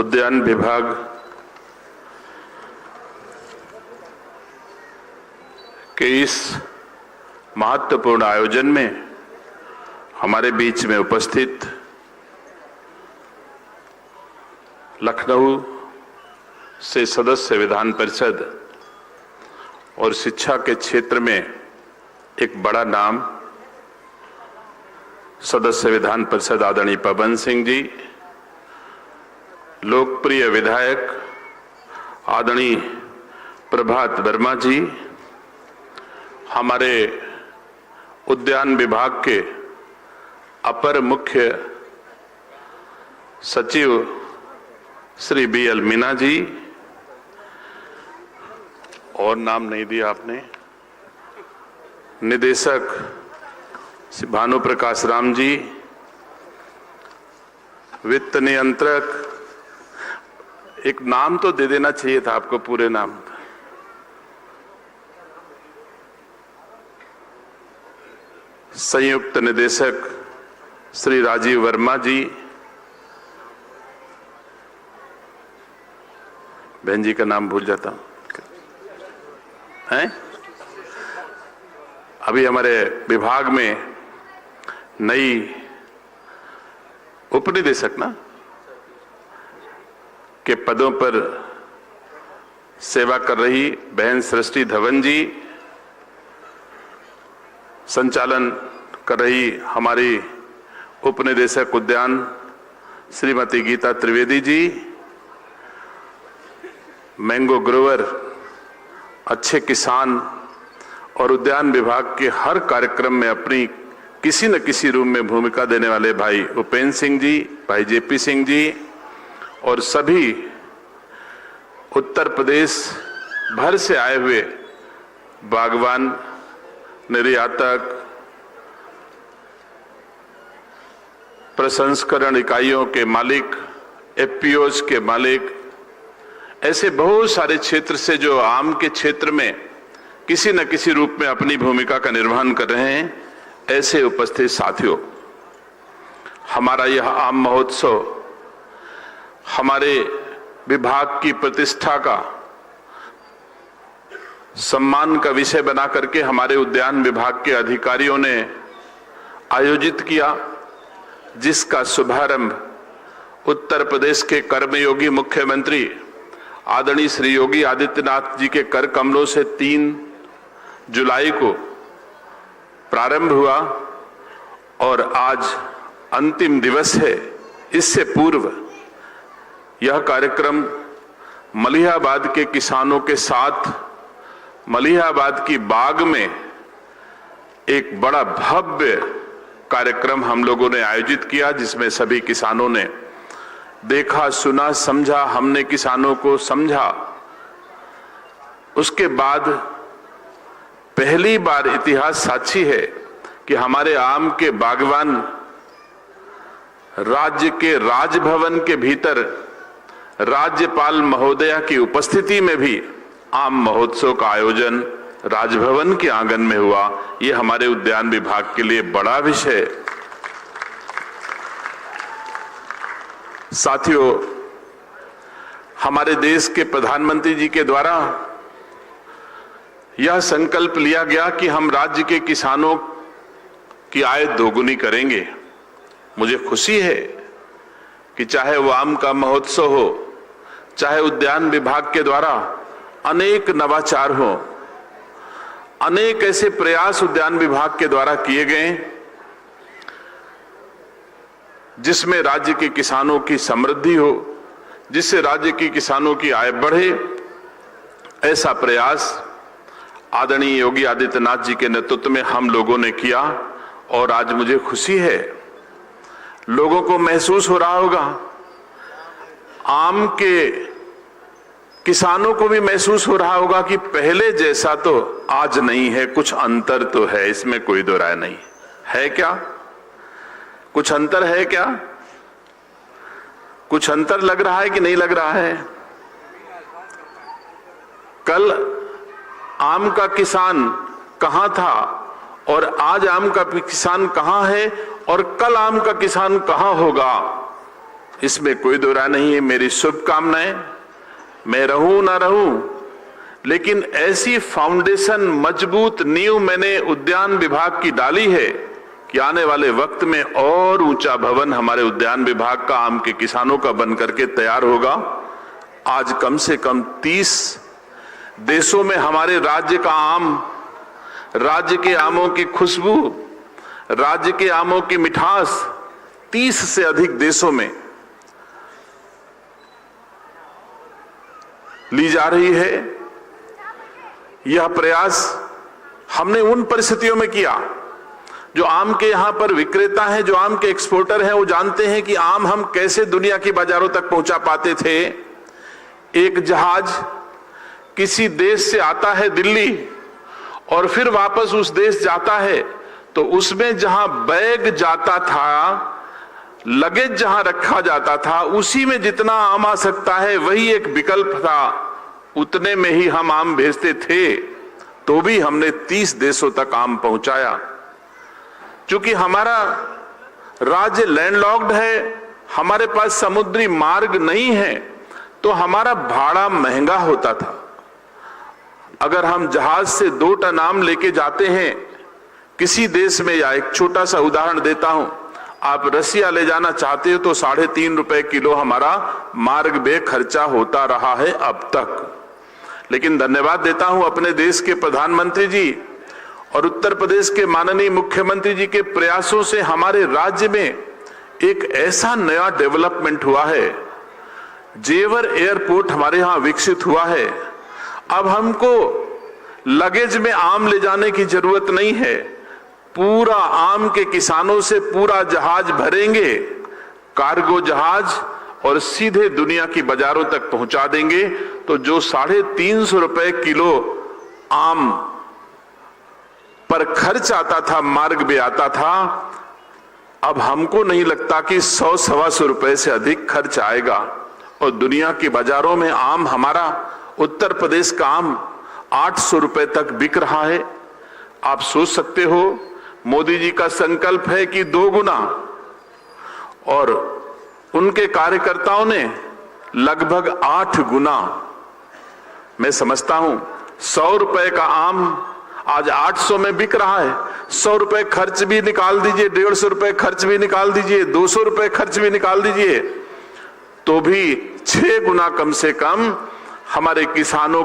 उद्यान विभाग के इस महत्वपूर्ण आयोजन में हमारे बीच में उपस्थित लखनऊ से सदस्य विधान परिषद और शिक्षा के क्षेत्र में एक बड़ा नाम सदस्य विधान परिषद आदरणीय पवन सिंह जी, लोकप्रिय विधायक आदरणीय प्रभात वर्मा जी, हमारे उद्यान विभाग के अपर मुख्य सचिव श्री BL मीना जी, और नाम नहीं दिया आपने, निदेशक श्री भानु प्रकाश राम जी, वित्त नियंत्रक, एक नाम तो दे देना चाहिए था आपको, पूरे नाम, संयुक्त निदेशक श्री राजीव वर्मा जी, बहन जी का नाम भूल जाता हैं। अभी हमारे विभाग में नई उपनिदेशक ना के पदों पर सेवा कर रही बहन सृष्टि धवन जी, संचालन कर रही हमारी उपनिदेशक उद्यान श्रीमती गीता त्रिवेदी जी, मैंगो ग्रोवर, अच्छे किसान और उद्यान विभाग के हर कार्यक्रम में अपनी किसी न किसी रूप में भूमिका देने वाले भाई उपेंद्र सिंह जी, भाई JP सिंह जी, और सभी उत्तर प्रदेश भर से आए हुए बागवान, निर्यातक, प्रसंस्करण इकाइयों के मालिक, FPOs के मालिक, ऐसे बहुत सारे क्षेत्र से जो आम के क्षेत्र में किसी न किसी रूप में अपनी भूमिका का निर्वहन कर रहे हैं, ऐसे उपस्थित साथियों, हमारा यह आम महोत्सव हमारे विभाग की प्रतिष्ठा का, सम्मान का विषय बना करके हमारे उद्यान विभाग के अधिकारियों ने आयोजित किया, जिसका शुभारंभ उत्तर प्रदेश के कर्मयोगी मुख्यमंत्री आदरणीय श्री योगी आदित्यनाथ जी के कर कमलों से 3 जुलाई को प्रारंभ हुआ और आज अंतिम दिवस है। इससे पूर्व यह कार्यक्रम मलिहाबाद के किसानों के साथ मलिहाबाद की बाग में एक बड़ा भव्य कार्यक्रम हम लोगों ने आयोजित किया, जिसमें सभी किसानों ने देखा, सुना, समझा, हमने किसानों को समझा। उसके बाद पहली बार इतिहास साक्षी है कि हमारे आम के बागवान राज्य के राजभवन के भीतर राज्यपाल महोदया की उपस्थिति में भी आम महोत्सव का आयोजन राजभवन के आंगन में हुआ। यह हमारे उद्यान विभाग के लिए बड़ा विषय। साथियों, हमारे देश के प्रधानमंत्री जी के द्वारा यह संकल्प लिया गया कि हम राज्य के किसानों की आय दोगुनी करेंगे। मुझे खुशी है कि चाहे वो आम का महोत्सव हो, चाहे उद्यान विभाग के द्वारा अनेक नवाचार हो, अनेक ऐसे प्रयास उद्यान विभाग के द्वारा किए गए जिसमें राज्य के किसानों की समृद्धि हो, जिससे राज्य के किसानों की आय बढ़े। ऐसा प्रयास आदरणीय योगी आदित्यनाथ जी के नेतृत्व में हम लोगों ने किया और आज मुझे खुशी है, लोगों को महसूस हो रहा होगा, आम के किसानों को भी महसूस हो रहा होगा कि पहले जैसा तो आज नहीं है, कुछ अंतर तो है, इसमें कोई दो राय नहीं है। क्या कुछ अंतर है? क्या कुछ अंतर लग रहा है कि नहीं लग रहा है? कल आम का किसान कहां था और आज आम का किसान कहां है और कल आम का किसान कहां होगा, इसमें कोई दो राय नहीं है। मेरी शुभकामनाएं, मैं रहूं ना रहूं, लेकिन ऐसी फाउंडेशन, मजबूत नींव मैंने उद्यान विभाग की डाली है कि आने वाले वक्त में और ऊंचा भवन हमारे उद्यान विभाग का आम के किसानों का बनकर के तैयार होगा। आज कम से कम 30 देशों में हमारे राज्य का आम, राज्य के आमों की खुशबू, राज्य के आमों की मिठास 30 से अधिक देशों में ली जा रही है। यह प्रयास हमने उन परिस्थितियों में किया जो आम के यहां पर विक्रेता हैं, जो आम के एक्सपोर्टर हैं, वो जानते हैं कि आम हम कैसे दुनिया की बाजारों तक पहुंचा पाते थे। एक जहाज किसी देश से आता है दिल्ली और फिर वापस उस देश जाता है, तो उसमें जहां बैग जाता था, लगेज जहां रखा जाता था, उसी में जितना आम आ सकता है वही एक विकल्प था। उतने में ही हम आम भेजते थे, तो भी हमने 30 देशों तक आम पहुंचाया। क्योंकि हमारा राज्य लैंडलॉक्ड है, हमारे पास समुद्री मार्ग नहीं है, तो हमारा भाड़ा महंगा होता था। अगर हम जहाज से 2 टन आम लेके जाते हैं किसी देश में, या एक छोटा सा उदाहरण देता हूं, आप रसिया ले जाना चाहते हो तो 3.5 रुपए किलो हमारा मार्ग व्यय खर्चा होता रहा है अब तक। लेकिन धन्यवाद देता हूं अपने देश के प्रधानमंत्री जी और उत्तर प्रदेश के माननीय मुख्यमंत्री जी के प्रयासों से हमारे राज्य में एक ऐसा नया डेवलपमेंट हुआ है। जेवर एयरपोर्ट हमारे यहां विकसित हुआ है। अब हमको लगेज में आम ले जाने की जरूरत नहीं है, पूरा आम के किसानों से पूरा जहाज भरेंगे, कार्गो जहाज, और सीधे दुनिया की बाजारों तक पहुंचा देंगे। तो जो 350 रुपए किलो आम पर खर्च आता था, मार्ग में आता था, अब हमको नहीं लगता कि 100-125 रुपए से अधिक खर्च आएगा। और दुनिया की बाजारों में आम, हमारा उत्तर प्रदेश का आम 800 रुपए तक बिक रहा है। आप सोच सकते हो, मोदी जी का संकल्प है कि 2 गुना, और उनके कार्यकर्ताओं ने लगभग 8 गुना। मैं समझता हूं 100 रुपए का आम आज 800 में बिक रहा है। 100 रुपए खर्च भी निकाल दीजिए, 150 रुपए खर्च भी निकाल दीजिए, 200 रुपए खर्च भी निकाल दीजिए, तो भी 6 गुना कम से कम हमारे किसानों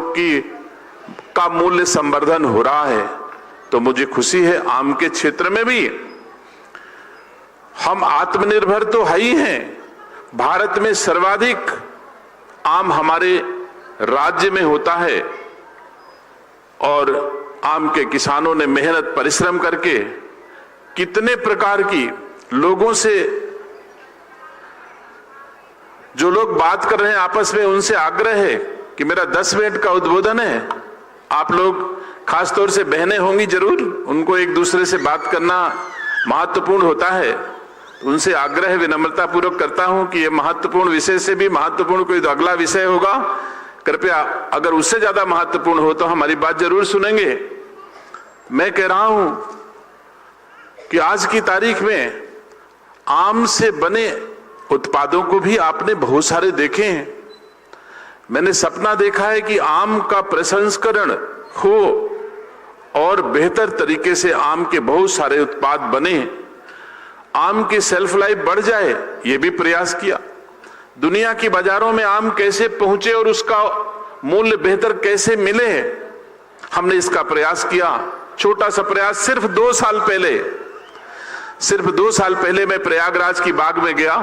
का मूल्य संवर्धन हो रहा है। तो मुझे खुशी है, आम के क्षेत्र में भी हम आत्मनिर्भर तो है ही हैं। भारत में सर्वाधिक आम हमारे राज्य में होता है, और आम के किसानों ने मेहनत परिश्रम करके कितने प्रकार की लोगों से, जो लोग बात कर रहे हैं आपस में, उनसे आग्रह है कि मेरा 10 मिनट का उद्बोधन है, आप लोग खासतौर से बहनें होंगी जरूर, उनको एक दूसरे से बात करना महत्वपूर्ण होता है। उनसे आग्रह विनम्रता पूर्वक करता हूं कि यह महत्वपूर्ण विषय से भी महत्वपूर्ण कोई तो अगला विषय होगा, कृपया अगर उससे ज्यादा महत्वपूर्ण हो तो हमारी बात जरूर सुनेंगे। मैं कह रहा हूं कि आज की तारीख में आम से बने उत्पादों को भी आपने बहुत सारे देखे हैं। मैंने सपना देखा है कि आम का प्रसंस्करण हो और बेहतर तरीके से आम के बहुत सारे उत्पाद बने, आम की सेल्फ लाइफ बढ़ जाए, यह भी प्रयास किया। दुनिया की बाजारों में आम कैसे पहुंचे और उसका मूल्य बेहतर कैसे मिले, हमने इसका प्रयास किया। छोटा सा प्रयास, सिर्फ 2 साल पहले मैं प्रयागराज की बाग में गया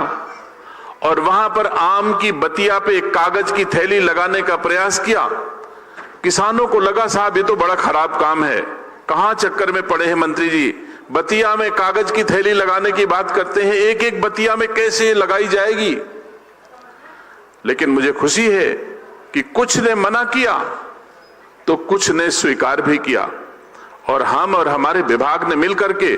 और वहां पर आम की बतिया पे एक कागज की थैली लगाने का प्रयास किया। किसानों को लगा साहब ये तो बड़ा खराब काम है, कहां चक्कर में पड़े हैं मंत्री जी, बतिया में कागज की थैली लगाने की बात करते हैं, एक एक बतिया में कैसे लगाई जाएगी। लेकिन मुझे खुशी है कि कुछ ने मना किया तो कुछ ने स्वीकार भी किया, और हम और हमारे विभाग ने मिलकर के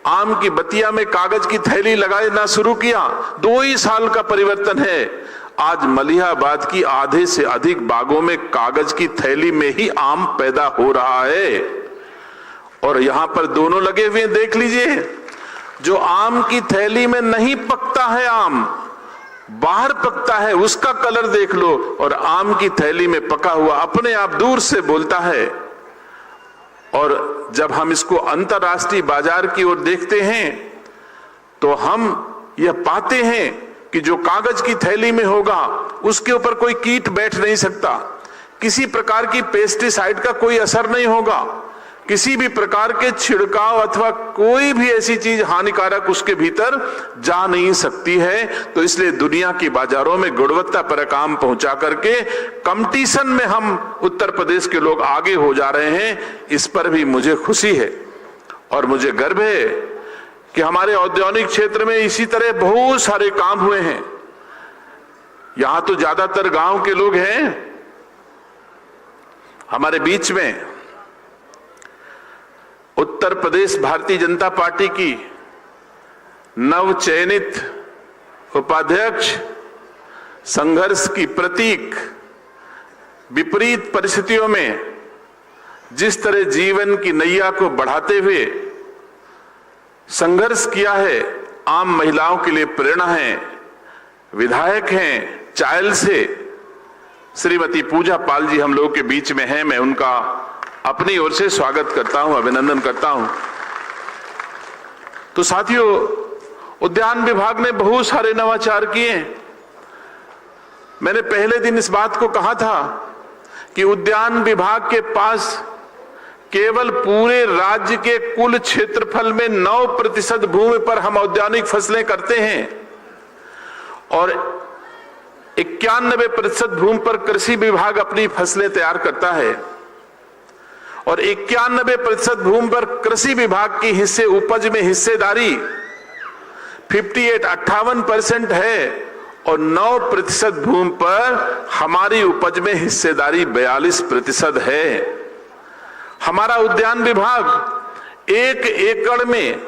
आम की बतिया में कागज की थैली लगाना शुरू किया। 2 ही साल का परिवर्तन है। आज मलिहाबाद की आधे से अधिक बागों में कागज की थैली में ही आम पैदा हो रहा है, और यहां पर दोनों लगे हुए, देख लीजिए। जो आम की थैली में नहीं पकता है आम, बाहर पकता है उसका कलर देख लो और आम की थैली में पका हुआ अपने आप दूर से बोलता है। और जब हम इसको अंतर्राष्ट्रीय बाजार की ओर देखते हैं तो हम यह पाते हैं कि जो कागज की थैली में होगा उसके ऊपर कोई कीट बैठ नहीं सकता, किसी प्रकार की पेस्टिसाइड का कोई असर नहीं होगा, किसी भी प्रकार के छिड़काव अथवा कोई भी ऐसी चीज हानिकारक उसके भीतर जा नहीं सकती है। तो इसलिए दुनिया की बाजारों में गुणवत्ता पर काम पहुंचा करके कंपटीशन में हम उत्तर प्रदेश के लोग आगे हो जा रहे हैं, इस पर भी मुझे खुशी है और मुझे गर्व है कि हमारे औद्योगिक क्षेत्र में इसी तरह बहुत सारे काम हुए हैं। यहां तो ज्यादातर गांव के लोग हैं हमारे बीच में। उत्तर प्रदेश भारतीय जनता पार्टी की नवचयनित उपाध्यक्ष, संघर्ष की प्रतीक, विपरीत परिस्थितियों में जिस तरह जीवन की नैया को बढ़ाते हुए संघर्ष किया है, आम महिलाओं के लिए प्रेरणा है, विधायक हैं चायल से श्रीमती पूजा पाल जी हम लोगों के बीच में हैं। मैं उनका अपनी ओर से स्वागत करता हूं, अभिनंदन करता हूं। तो साथियों, उद्यान विभाग ने बहुत सारे नवाचार किए। मैंने पहले दिन इस बात को कहा था कि उद्यान विभाग के पास केवल पूरे राज्य के कुल क्षेत्रफल में 9% भूमि पर हम औद्यानिक फसलें करते हैं और 91% भूमि पर कृषि विभाग अपनी फसलें तैयार करता है और 91% भूमि पर कृषि विभाग की हिस्से उपज में हिस्सेदारी 58% है और 9% भूमि पर हमारी उपज में हिस्सेदारी 42% है। हमारा उद्यान विभाग 1 एकड़ में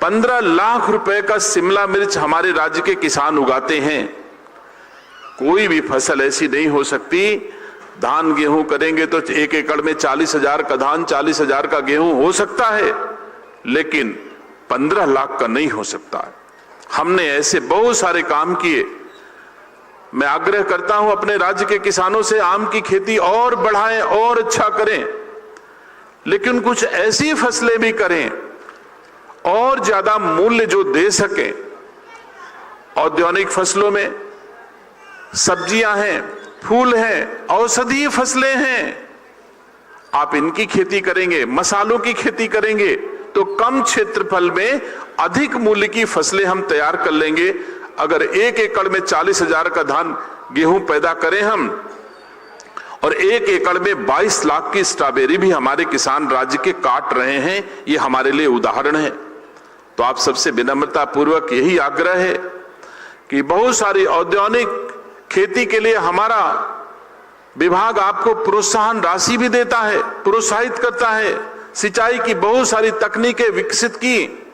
15 लाख रुपए का शिमला मिर्च हमारे राज्य के किसान उगाते हैं। कोई भी फसल ऐसी नहीं हो सकती, धान गेहूं करेंगे तो 1 एकड़ में 40,000 का धान, 40,000 का गेहूं हो सकता है, लेकिन 15 लाख का नहीं हो सकता। हमने ऐसे बहुत सारे काम किए। मैं आग्रह करता हूं अपने राज्य के किसानों से, आम की खेती और बढ़ाएं और अच्छा करें, लेकिन कुछ ऐसी फसलें भी करें और ज्यादा मूल्य जो दे सकें। औद्योगिक फसलों में सब्जियां हैं, फूल हैं, औषधीय फसलें हैं, आप इनकी खेती करेंगे, मसालों की खेती करेंगे तो कम क्षेत्रफल में अधिक मूल्य की फसलें हम तैयार कर लेंगे। अगर 1 एकड़ में 40,000 का धान गेहूं पैदा करें हम और 1 एकड़ में 22 लाख की स्ट्रॉबेरी भी हमारे किसान राज्य के काट रहे हैं, ये हमारे लिए उदाहरण है। तो आप सबसे विनम्रता पूर्वक यही आग्रह है कि बहुत सारी औद्योगिक खेती के लिए हमारा विभाग आपको प्रोत्साहन राशि भी देता है, प्रोत्साहित करता है। सिंचाई की बहुत सारी तकनीकें विकसित की।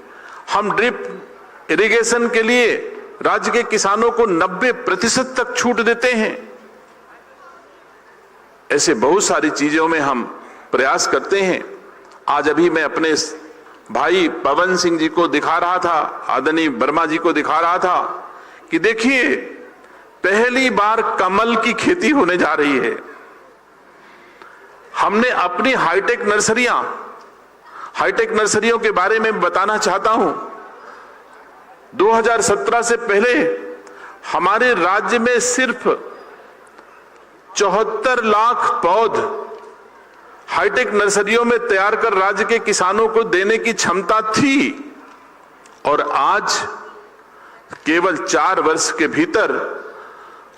हम ड्रिप इरिगेशन के लिए राज्य के किसानों को 90% तक छूट देते हैं। ऐसे बहुत सारी चीजों में हम प्रयास करते हैं। आज अभी मैं अपने भाई पवन सिंह जी को दिखा रहा था, आदरणीय वर्मा जी को दिखा रहा था कि देखिए पहली बार कमल की खेती होने जा रही है। हमने अपनी हाईटेक नर्सरियों के बारे में बताना चाहता हूं। 2017 से पहले हमारे राज्य में सिर्फ 74 लाख पौध हाईटेक नर्सरियों में तैयार कर राज्य के किसानों को देने की क्षमता थी और आज केवल 4 वर्ष के भीतर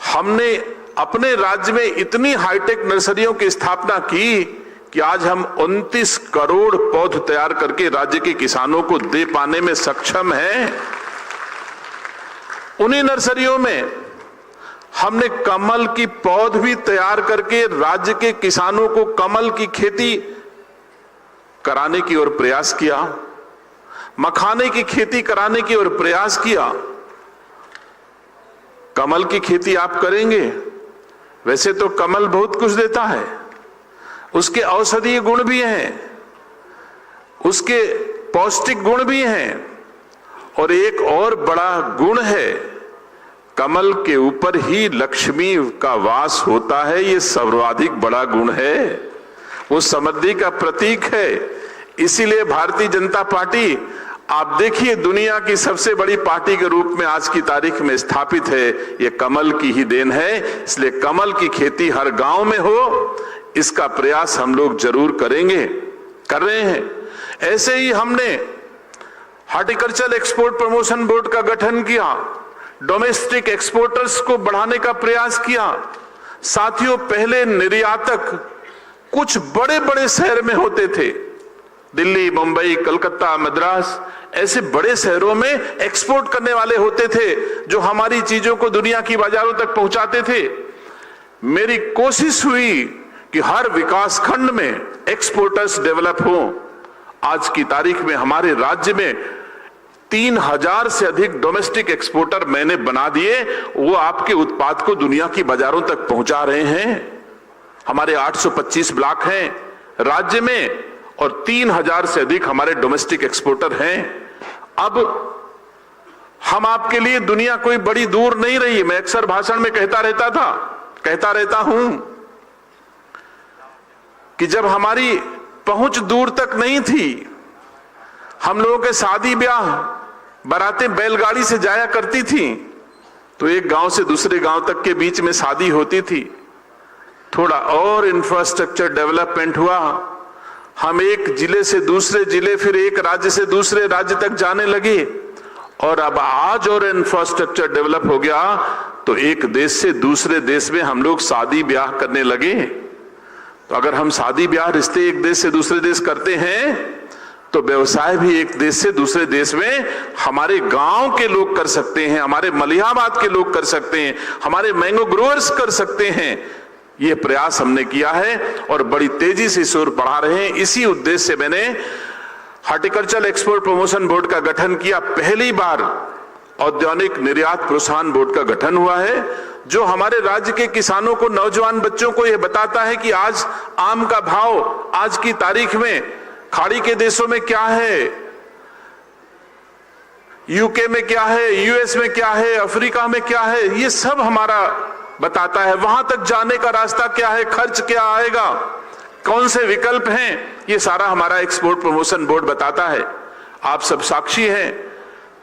हमने अपने राज्य में इतनी हाईटेक नर्सरियों की स्थापना की कि आज हम 29 करोड़ पौध तैयार करके राज्य के किसानों को दे पाने में सक्षम हैं। उन्हीं नर्सरियों में हमने कमल की पौध भी तैयार करके राज्य के किसानों को कमल की खेती कराने की ओर प्रयास किया, मखाने की खेती कराने की ओर प्रयास किया। कमल की खेती आप करेंगे, वैसे तो कमल बहुत कुछ देता है, उसके औषधीय गुण भी हैं, उसके पौष्टिक गुण भी हैं और एक और बड़ा गुण है, कमल के ऊपर ही लक्ष्मी का वास होता है, ये सर्वाधिक बड़ा गुण है, वो समृद्धि का प्रतीक है। इसीलिए भारतीय जनता पार्टी, आप देखिए, दुनिया की सबसे बड़ी पार्टी के रूप में आज की तारीख में स्थापित है। ये कमल की ही देन है। इसलिए कमल की खेती हर गांव में हो, इसका प्रयास हम लोग जरूर करेंगे, कर रहे हैं। ऐसे ही हमने हॉर्टिकल्चर एक्सपोर्ट प्रमोशन बोर्ड का गठन किया, डोमेस्टिक एक्सपोर्टर्स को बढ़ाने का प्रयास किया। साथियों, पहले निर्यातक कुछ बड़े बड़े शहर में होते थे, दिल्ली, मुंबई, कलकत्ता, मद्रास, ऐसे बड़े शहरों में एक्सपोर्ट करने वाले होते थे जो हमारी चीजों को दुनिया की बाजारों तक पहुंचाते थे। मेरी कोशिश हुई कि हर विकास खंड में एक्सपोर्टर्स डेवलप हों। आज की तारीख में हमारे राज्य में 3000 से अधिक डोमेस्टिक एक्सपोर्टर मैंने बना दिए, वो आपके उत्पाद को दुनिया की बाजारों तक पहुंचा रहे हैं। हमारे 825 ब्लॉक हैं राज्य में और 3000 से अधिक हमारे डोमेस्टिक एक्सपोर्टर हैं। अब हम आपके लिए दुनिया कोई बड़ी दूर नहीं रही। मैं अक्सर भाषण में कहता रहता हूं कि जब हमारी पहुंच दूर तक नहीं थी, हम लोगों के शादी ब्याह बारातें बैलगाड़ी से जाया करती थी, तो एक गांव से दूसरे गांव तक के बीच में शादी होती थी। थोड़ा और इंफ्रास्ट्रक्चर डेवलपमेंट हुआ, हम एक जिले से दूसरे जिले, फिर एक राज्य से दूसरे राज्य तक जाने लगे। और अब आज और इंफ्रास्ट्रक्चर डेवलप हो गया तो एक देश से दूसरे देश में हम लोग शादी ब्याह करने लगे। तो अगर हम शादी ब्याह रिश्ते एक देश से दूसरे देश करते हैं तो व्यवसाय भी एक देश से दूसरे देश में हमारे गांव के लोग कर सकते हैं, हमारे मलिहाबाद के लोग कर सकते हैं, हमारे मैंगो ग्रोअर्स कर सकते हैं। ये प्रयास हमने किया है और बड़ी तेजी से इस ओर बढ़ा रहे हैं। इसी उद्देश्य से मैंने हॉर्टिकल्चर एक्सपोर्ट प्रमोशन बोर्ड का गठन किया। पहली बार औद्योगिक निर्यात प्रोत्साहन बोर्ड का गठन हुआ है, जो हमारे राज्य के किसानों को, नौजवान बच्चों को यह बताता है कि आज आम का भाव आज की तारीख में खाड़ी के देशों में क्या है, यूके में क्या है, यूएस में क्या है, अफ्रीका में क्या है, ये सब हमारा बताता है। वहां तक जाने का रास्ता क्या है, खर्च क्या आएगा, कौन से विकल्प हैं, ये सारा हमारा एक्सपोर्ट प्रमोशन बोर्ड बताता है। आप सब साक्षी हैं।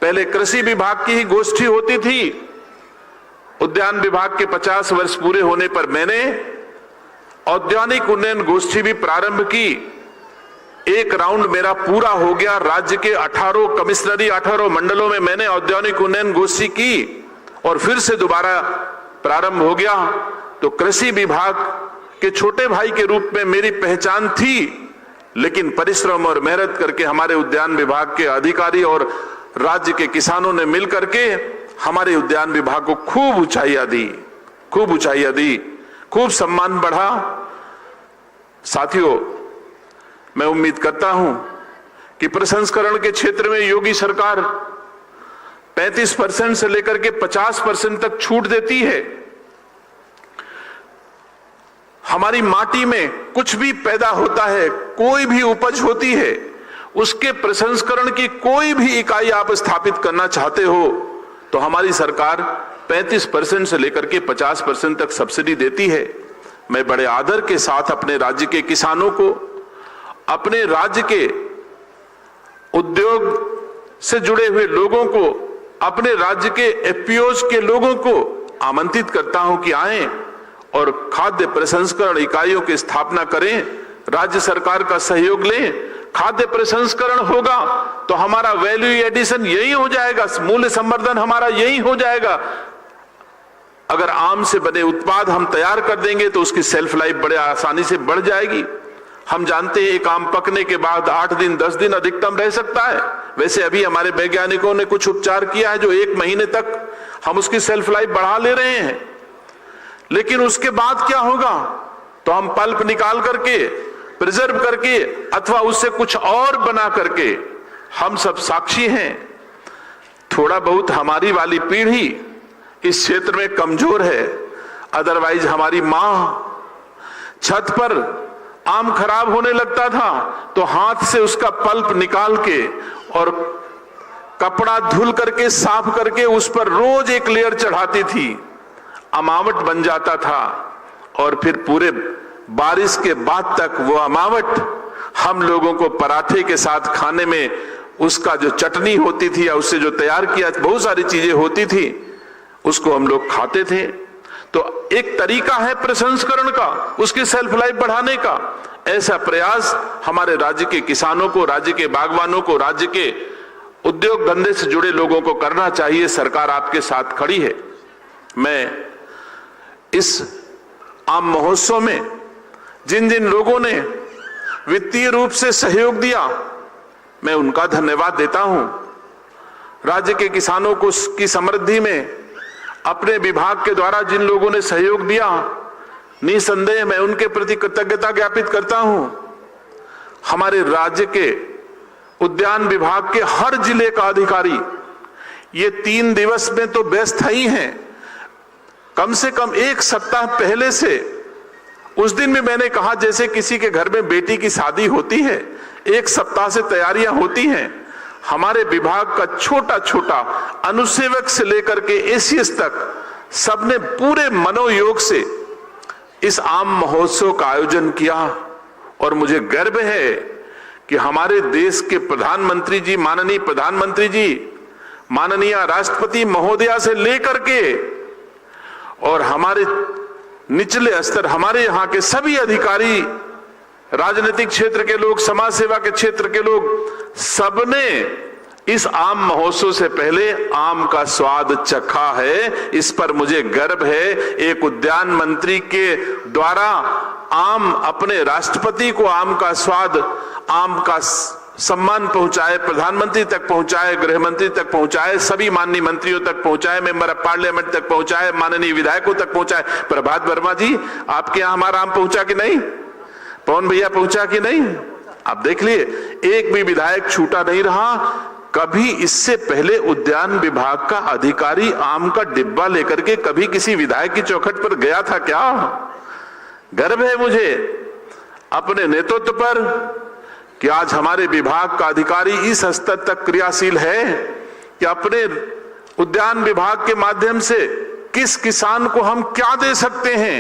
पहले कृषि विभाग की ही गोष्ठी होती थी। उद्यान विभाग के 50 वर्ष पूरे होने पर मैंने औद्यानिक उन्नयन गोष्ठी भी प्रारंभ की। एक राउंड मेरा पूरा हो गया। राज्य के 18 कमिश्नरी 18 मंडलों में मैंने औद्यानिक उन्नयन गोष्ठी की और फिर से दोबारा प्रारंभ हो गया। तो कृषि विभाग के छोटे भाई के रूप में मेरी पहचान थी, लेकिन परिश्रम और मेहनत करके हमारे उद्यान विभाग के अधिकारी और राज्य के किसानों ने मिलकर के हमारे उद्यान विभाग को खूब ऊंचाइयां दी, खूब सम्मान बढ़ा। साथियों, मैं उम्मीद करता हूं कि प्रसंस्करण के क्षेत्र में योगी सरकार 35% से लेकर के 50% तक छूट देती है। हमारी माटी में कुछ भी पैदा होता है, कोई भी उपज होती है, उसके प्रसंस्करण की कोई भी इकाई आप स्थापित करना चाहते हो तो हमारी सरकार 35% से लेकर के 50% तक सब्सिडी देती है। मैं बड़े आदर के साथ अपने राज्य के किसानों को, अपने राज्य के उद्योग से जुड़े हुए लोगों को, अपने राज्य के एफपीओज के लोगों को आमंत्रित करता हूं कि आएं और खाद्य प्रसंस्करण इकाइयों की स्थापना करें, राज्य सरकार का सहयोग लें। खाद्य प्रसंस्करण होगा तो हमारा वैल्यू एडिशन यही हो जाएगा, मूल्य संवर्धन हमारा यही हो जाएगा। अगर आम से बने उत्पाद हम तैयार कर देंगे तो उसकी सेल्फ लाइफ बड़े आसानी से बढ़ जाएगी। हम जानते हैं एक आम पकने के बाद 8 दिन 10 दिन अधिकतम रह सकता है। वैसे अभी हमारे वैज्ञानिकों ने कुछ उपचार किया है जो 1 महीने तक हम उसकी सेल्फ लाइफ बढ़ा ले रहे हैं। लेकिन उसके बाद क्या होगा, तो हम पल्प निकाल करके, प्रिजर्व करके अथवा उससे कुछ और बना करके, हम सब साक्षी हैं। थोड़ा बहुत हमारी वाली पीढ़ी इस क्षेत्र में कमजोर है, अदरवाइज हमारी मां छत पर आम खराब होने लगता था तो हाथ से उसका पल्प निकाल के और कपड़ा धुल करके साफ करके उस पर रोज एक लेयर चढ़ाती थी, अमावट बन जाता था और फिर पूरे बारिश के बाद तक वो अमावट हम लोगों को पराठे के साथ खाने में उसका जो चटनी होती थी या उससे जो तैयार किया बहुत सारी चीजें होती थी उसको हम लोग खाते थे। तो एक तरीका है प्रसंस्करण का, उसकी सेल्फ लाइफ बढ़ाने का। ऐसा प्रयास हमारे राज्य के किसानों को, राज्य के बागवानों को, राज्य के उद्योग धंधे से जुड़े लोगों को करना चाहिए। सरकार आपके साथ खड़ी है। मैं इस आम महोत्सव में जिन जिन लोगों ने वित्तीय रूप से सहयोग दिया, मैं उनका धन्यवाद देता हूं। राज्य के किसानों को की समृद्धि में अपने विभाग के द्वारा जिन लोगों ने सहयोग दिया, निसंदेह मैं उनके प्रति कृतज्ञता ज्ञापित करता हूं। हमारे राज्य के उद्यान विभाग के हर जिले का अधिकारी ये 3 दिवस में तो व्यस्त ही हैं। कम से कम 1 सप्ताह पहले से, उस दिन भी मैंने कहा जैसे किसी के घर में बेटी की शादी होती है, 1 सप्ताह से तैयारियां होती हैं। हमारे विभाग का छोटा छोटा अनुसेवक से लेकर के एसीएस तक सबने पूरे मनोयोग से इस आम महोत्सव का आयोजन किया और मुझे गर्व है कि हमारे देश के प्रधानमंत्री जी, माननीय प्रधानमंत्री जी, माननीय राष्ट्रपति महोदया से लेकर के और हमारे निचले स्तर, हमारे यहाँ के सभी अधिकारी, राजनीतिक क्षेत्र के लोग, समाज सेवा के क्षेत्र के लोग, सबने इस आम महोत्सव से पहले आम का स्वाद चखा है। इस पर मुझे गर्व है। एक उद्यान मंत्री के द्वारा आम अपने राष्ट्रपति को आम का स्वाद, आम का सम्मान पहुंचाए, प्रधानमंत्री तक पहुंचाए, गृह मंत्री तक पहुंचाए, सभी माननीय मंत्रियों तक पहुंचाए, मेंबर ऑफ पार्लियामेंट तक पहुंचाए, माननीय विधायकों तक पहुंचाए। प्रभात वर्मा जी, आपके यहां हमारा आम पहुंचा कि नहीं? पवन भैया पहुंचा कि नहीं? आप देख लिए, एक भी विधायक छूटा नहीं रहा। कभी इससे पहले उद्यान विभाग का अधिकारी आम का डिब्बा लेकर के कभी किसी विधायक की चौखट पर गया था क्या? गर्व है मुझे अपने नेतृत्व पर कि आज हमारे विभाग का अधिकारी इस स्तर तक क्रियाशील है कि अपने उद्यान विभाग के माध्यम से किस किसान को हम क्या दे सकते हैं।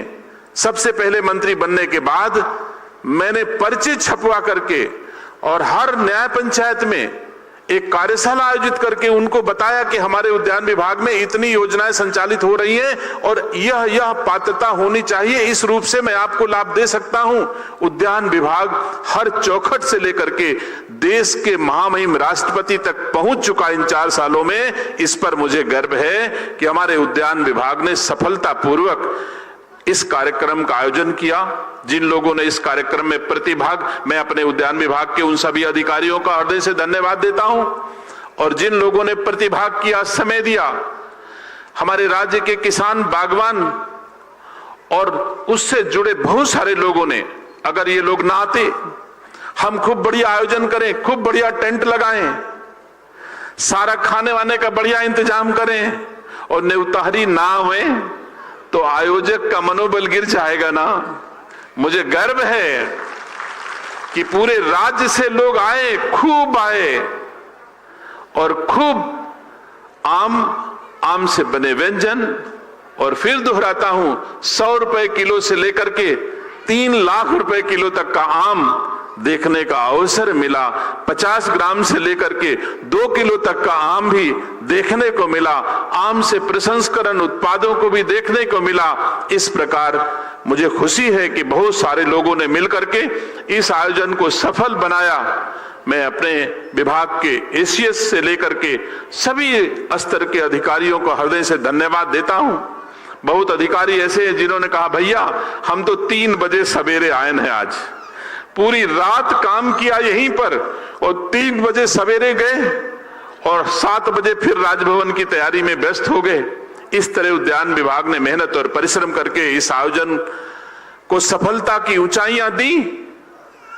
सबसे पहले मंत्री बनने के बाद मैंने पर्चे छपवा करके और हर न्याय पंचायत में एक कार्यशाला आयोजित करके उनको बताया कि हमारे उद्यान विभाग में इतनी योजनाएं संचालित हो रही हैं और यह पात्रता होनी चाहिए, इस रूप से मैं आपको लाभ दे सकता हूं। उद्यान विभाग हर चौखट से लेकर के देश के महामहिम राष्ट्रपति तक पहुंच चुका इन 4 सालों में। इस पर मुझे गर्व है कि हमारे उद्यान विभाग ने सफलतापूर्वक इस कार्यक्रम का आयोजन किया। जिन लोगों ने इस कार्यक्रम में प्रतिभाग, मैं अपने उद्यान विभाग के उन सभी अधिकारियों का हृदय से धन्यवाद देता हूं। और जिन लोगों ने प्रतिभाग किया, समय दिया, हमारे राज्य के किसान, बागवान और उससे जुड़े बहुत सारे लोगों ने, अगर ये लोग ना आते, हम खूब बढ़िया आयोजन करें, खूब बढ़िया टेंट लगाएं, सारा खाने वाने का बढ़िया इंतजाम करें और नेउतारी ना हुए तो आयोजक का मनोबल गिर जाएगा ना। मुझे गर्व है कि पूरे राज्य से लोग आए, खूब आए और खूब आम से बने व्यंजन, और फिर दोहराता हूं, 100 रुपए किलो से लेकर के 3 लाख रुपए किलो तक का आम देखने का अवसर मिला। 50 ग्राम से लेकर के 2 किलो तक का आम भी देखने को मिला। आम से प्रसंस्करण उत्पादों को भी देखने को मिला। इस प्रकार मुझे खुशी है कि बहुत सारे लोगों ने मिलकर के इस आयोजन को सफल बनाया। मैं अपने विभाग के एसीएस से लेकर के सभी स्तर के अधिकारियों को हृदय से धन्यवाद देता हूं। बहुत अधिकारी ऐसे हैं जिन्होंने कहा, भैया हम तो 3 बजे सवेरे आए हैं, आज पूरी रात काम किया यहीं पर और 3 बजे सवेरे गए और 7 बजे फिर राजभवन की तैयारी में व्यस्त हो गए। इस तरह उद्यान विभाग ने मेहनत और परिश्रम करके इस आयोजन को सफलता की ऊंचाइयां दी।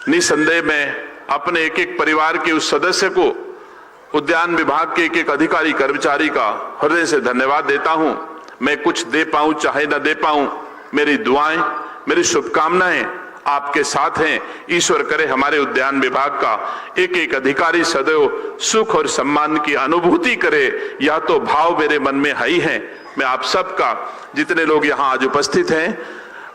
निसंदेह मैं अपने एक एक परिवार के उस सदस्य को, उद्यान विभाग के एक एक अधिकारी कर्मचारी का हृदय से धन्यवाद देता हूं। मैं कुछ दे पाऊं चाहे न दे पाऊं, मेरी दुआएं, मेरी शुभकामनाएं आपके साथ हैं। ईश्वर करे हमारे उद्यान विभाग का एक एक अधिकारी सदैव सुख और सम्मान की अनुभूति करे, या तो भाव मेरे मन में है ही है। मैं आप सबका, जितने लोग यहाँ आज उपस्थित हैं,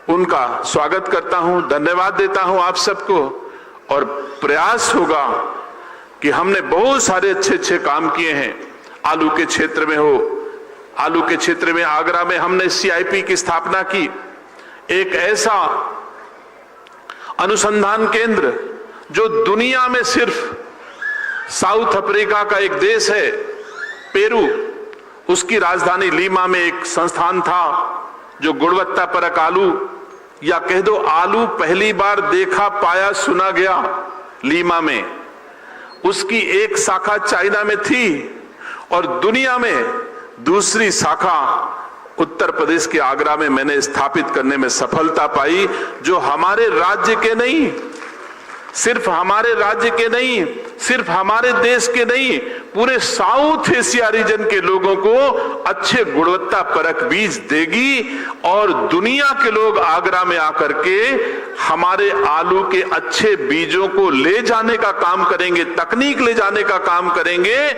उनका स्वागत करता हूं, धन्यवाद देता हूं आप सबको। और प्रयास होगा कि हमने बहुत सारे अच्छे काम किए हैं। आलू के क्षेत्र में हो, आलू के क्षेत्र में आगरा में हमने CIP की स्थापना की, एक ऐसा अनुसंधान केंद्र जो दुनिया में सिर्फ साउथ अफ्रीका का एक देश है पेरू, उसकी राजधानी लीमा में एक संस्थान था जो गुणवत्ता परक आलू, या कह दो आलू पहली बार देखा पाया सुना गया लीमा में। उसकी एक शाखा चाइना में थी और दुनिया में दूसरी शाखा उत्तर प्रदेश के आगरा में मैंने स्थापित करने में सफलता पाई, जो हमारे राज्य के नहीं, सिर्फ हमारे राज्य के नहीं, सिर्फ हमारे देश के नहीं, पूरे साउथ एशिया रीजन के लोगों को अच्छे गुणवत्ता परक बीज देगी। और दुनिया के लोग आगरा में आकर के हमारे आलू के अच्छे बीजों को ले जाने का काम करेंगे, तकनीक ले जाने का काम करेंगे।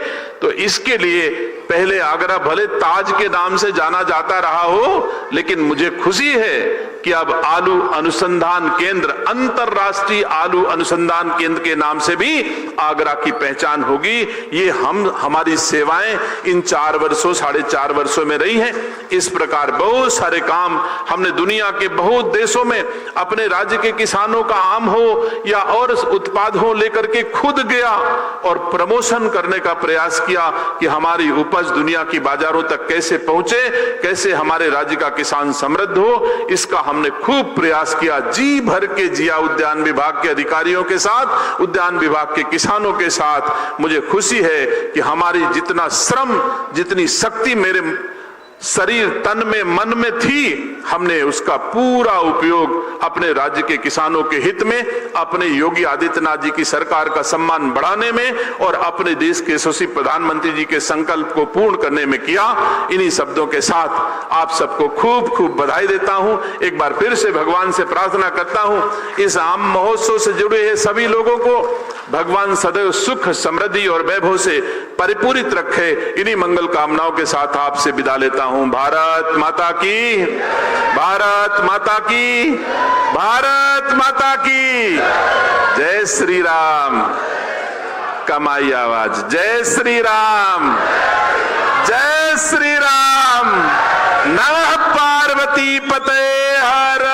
तो इसके लिए पहले आगरा भले ताज के नाम से जाना जाता रहा हो, लेकिन मुझे खुशी है कि अब आलू अनुसंधान केंद्र, अंतरराष्ट्रीय आलू अनुसंधान केंद्र के नाम से भी आगरा की पहचान होगी। ये हमारी सेवाएं इन 4 वर्षों, 4.5 वर्षों में रही हैं। इस प्रकार बहुत सारे काम हमने दुनिया के बहुत देशों में अपने राज्य के किसानों का आम हो या और उत्पाद हो लेकर के खुद गया और प्रमोशन करने का प्रयास किया कि हमारी उपज दुनिया की बाजारों तक कैसे पहुंचे, कैसे हमारे राज्य का किसान समृद्ध हो। इसका हमने खूब प्रयास किया, जी भर के जिया उद्यान विभाग के अधिकारियों के साथ, उद्यान विभाग के किसानों के साथ। मुझे खुशी है कि हमारी जितना श्रम, जितनी शक्ति मेरे शरीर तन में मन में थी, हमने उसका पूरा उपयोग अपने राज्य के किसानों के हित में, अपने योगी आदित्यनाथ जी की सरकार का सम्मान बढ़ाने में और अपने देश के यशस्वी प्रधानमंत्री जी के संकल्प को पूर्ण करने में किया। इन्हीं शब्दों के साथ आप सबको खूब खूब बधाई देता हूं। एक बार फिर से भगवान से प्रार्थना करता हूं, इस आम महोत्सव से जुड़े हैं सभी लोगों को भगवान सदैव सुख, समृद्धि और वैभव से परिपूरित रखे। इन्हीं मंगल कामनाओं के साथ आपसे विदा लेता हूं। भारत माता की, भारत माता की, भारत माता की जय श्री राम। कमाई आवाज, जय श्री राम, जय श्री राम। नमः पार्वती पते हर